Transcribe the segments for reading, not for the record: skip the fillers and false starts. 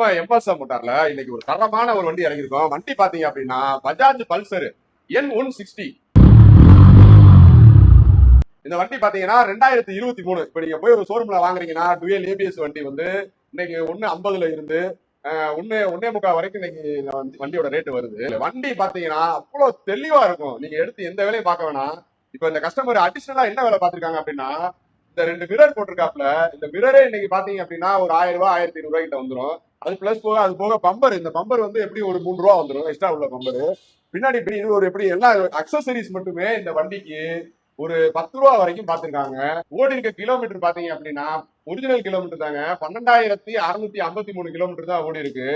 நம்ம எம்எஸ்எம் மோட்டார்ல இன்னைக்கு ஒரு தரமான ஒரு வண்டி இறங்கியிருக்கோம். வண்டி பாத்தீங்க அப்படின்னா பஜாஜ் பல்சர் N160. இந்த வண்டி பாத்தீங்கன்னா 2023. இப்ப நீங்க போய் ஒரு ஷோரூம்ல வாங்குறீங்கன்னா டுவெல் ஏபிஎஸ் வண்டி வந்து இன்னைக்கு 150ல இருந்து ஒன்னே முக்கால் வரைக்கும் இன்னைக்கு வண்டியோட ரேட் வருது. வண்டி பாத்தீங்கன்னா அவ்வளவு தெளிவா இருக்கும். நீங்க எடுத்து எந்த வேலையும் பார்க்க வேணாம். இப்ப இந்த கஸ்டமர் அடிஷனலா என்ன வேலை பார்த்திருக்காங்க அப்படின்னா, இந்த 2 மிரர் போட்டிருக்காப்ல. இந்த மிரரே இன்னைக்கு பாத்தீங்க அப்படின்னா ஒரு 1000 ரூபாய் 1500 ரூபாய் கிட்ட வந்துடும். அது பிளஸ் போக அது போக பம்பர், இந்த பம்பர் வந்து எப்படி ஒரு 3 ரூபா வந்துடும் எக்ஸ்ட்ரா உள்ள பம்பர். பின்னாடி இது ஒரு எப்படி எல்லா அக்சசரிஸ் மட்டுமே இந்த வண்டிக்கு ஒரு 10 ரூபா வரைக்கும் பாத்துருக்காங்க. ஓடி இருக்க கிலோமீட்டர் பாத்தீங்க அப்படின்னா ஒரிஜினல் கிலோமீட்டர் தாங்க 12,653 கிலோமீட்டர் தான் ஓடி இருக்கு.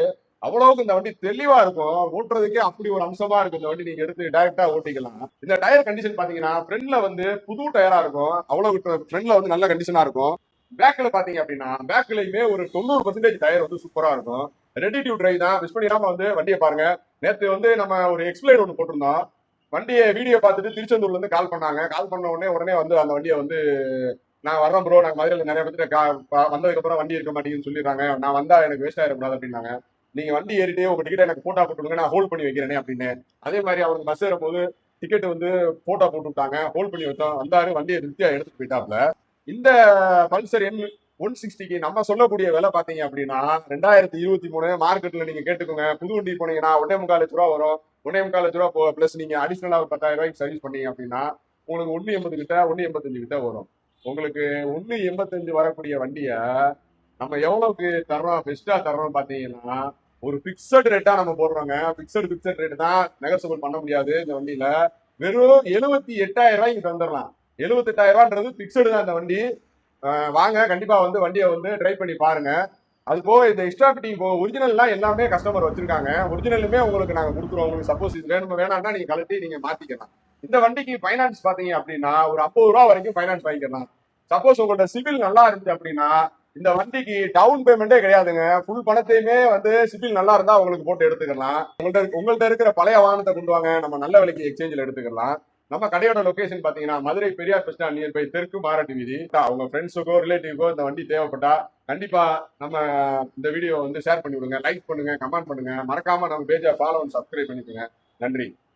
அவ்வளவுக்கு இந்த வண்டி தெளிவா இருக்கும். ஓட்டுறதுக்கே அப்படி ஒரு அம்சமா இருக்கும். இந்த வண்டி நீங்க எடுத்து டைரக்டா ஓட்டிக்கலாம். இந்த டயர் கண்டிஷன் பாத்தீங்கன்னா ஃப்ரண்ட்ல வந்து புது டயரா இருக்கும். அவ்வளவு ஃப்ரண்ட்ல வந்து நல்ல கண்டிஷனா இருக்கும். பேக்ல பாத்தீங்க அப்படின்னா பேக்லயுமே ஒரு 90% டயர் வந்து சூப்பரா இருக்கும். ரெடி டு டிரைவ் தான். மிஸ் பண்ணிடாம வந்து வண்டியை பாருங்க. நேற்று வந்து நம்ம ஒரு எக்ஸ்பிளைன் ஒன்று போட்டிருந்தோம். வண்டியை வீடியோ பார்த்துட்டு திருச்செந்தூர்ல இருந்து கால் பண்ணாங்க. கால் பண்ண உடனே வந்து அந்த வண்டியை வந்து நான் வர்றேன் ப்ரோ, நாங்கள் மதுரையில் நிறைய பேர் வந்ததுக்கு அப்புறம் வண்டி இருக்க மாட்டேங்குன்னு சொல்லிடுறாங்க. நான் வந்தா எனக்கு வேஸ்ட் ஆயிடக்கூடாது அப்படின்னாங்க. நீங்க வண்டி ஏறிட்டு உங்க டிக்கெட் எனக்கு போட்டோ போட்டுவிடுங்க, நான் ஹோல்ட் பண்ணி வைக்கிறேனே அப்படின்னு. அதே மாதிரி அவருக்கு பஸ் ஏறும் போது டிக்கெட் வந்து போட்டோ போட்டு விட்டாங்க, ஹோல்ட் பண்ணி வச்சோம். வந்தாரு, வண்டியை திருப்தியா எடுத்துட்டு போயிட்டாப்ல. இந்த பல்சர் N160க்கு நம்ம சொல்லக்கூடிய விலை பாத்தீங்க அப்படின்னா 2023 மார்க்கெட்ல நீங்க கேட்டுக்கோங்க. புது வண்டி போனீங்கன்னா 1.25 லட்ச ரூபா வரும். 1.25 லட்ச ரூபா பிளஸ் நீங்க அடிஷனலா ஒரு 10,000 ரூபாய்க்கு சர்வீஸ் பண்ணீங்க அப்படின்னா உங்களுக்கு 1.80 கிட்ட 1.85 கிட்ட வரும். உங்களுக்கு 1.85 வரக்கூடிய வண்டிய நம்ம எவ்வளவுக்கு தர்றோம், பெஸ்டா தர்றோம் பாத்தீங்கன்னா ஒரு பிக்சட் ரேட்டா நம்ம போடுறோங்க. பிக்சட் ரேட் தான், நெகோசியபிள் பண்ண முடியாது இந்த வண்டியில. வெறும் 78,000 ரூபாய்க்கு தந்துடலாம். 78,000 ரூபான்றது பிக்சடு தான் இந்த வண்டி. வாங்க, கண்டிப்பா வந்து வண்டியை வந்து ட்ரை பண்ணி பாருங்க. அது போக இந்த எக்ஸ்ட்ரா ஃபிட்டிங் போக ஒரிஜினல்லாம் எல்லாமே கஸ்டமர் வச்சிருக்காங்க. ஒரிஜினலுமே உங்களுக்கு நாங்க கொடுத்துருவோம். உங்களுக்கு சப்போஸ் இது வேணாம்னா நீங்க கழட்டி நீங்க மாத்திக்கலாம். இந்த வண்டிக்கு ஃபைனான்ஸ் பாத்தீங்க அப்படின்னா ஒரு 50 ரூபா வரைக்கும் ஃபைனான்ஸ் வாங்கிக்கலாம். சப்போஸ் உங்களோட சிவில் நல்லா இருந்துச்சு அப்படின்னா இந்த வண்டிக்கு டவுன் பேமெண்டே கிடையாதுங்க. ஃபுல் பணத்தையுமே வந்து சிவில் நல்லா இருந்தா உங்களுக்கு போட்டு எடுத்துக்கலாம். உங்கள்ட்ட இருக்கிற பழைய வாகனத்தை கொண்டு வாங்க, நம்ம நல்ல விலைக்கு எக்ஸ்சேஞ்சில் எடுத்துக்கலாம். நம்ம கடையோட லொகேஷன் பாத்தீங்கன்னா Madurai Periyar bus stand nearby தெற்கு மாராட்டி வீதி. உங்க ஃப்ரெண்ட்ஸுக்கோ ரிலேட்டிவ்க்கோ இந்த வண்டி தேவைப்பட்டா கண்டிப்பா நம்ம இந்த வீடியோ வந்து ஷேர் பண்ணி விடுங்க, லைக் பண்ணுங்க, கமெண்ட் பண்ணுங்க. மறக்காம நம்ம பேஜை ஃபாலோ அண்ட் சப்ஸ்கிரைப் பண்ணிக்கோங்க. நன்றி.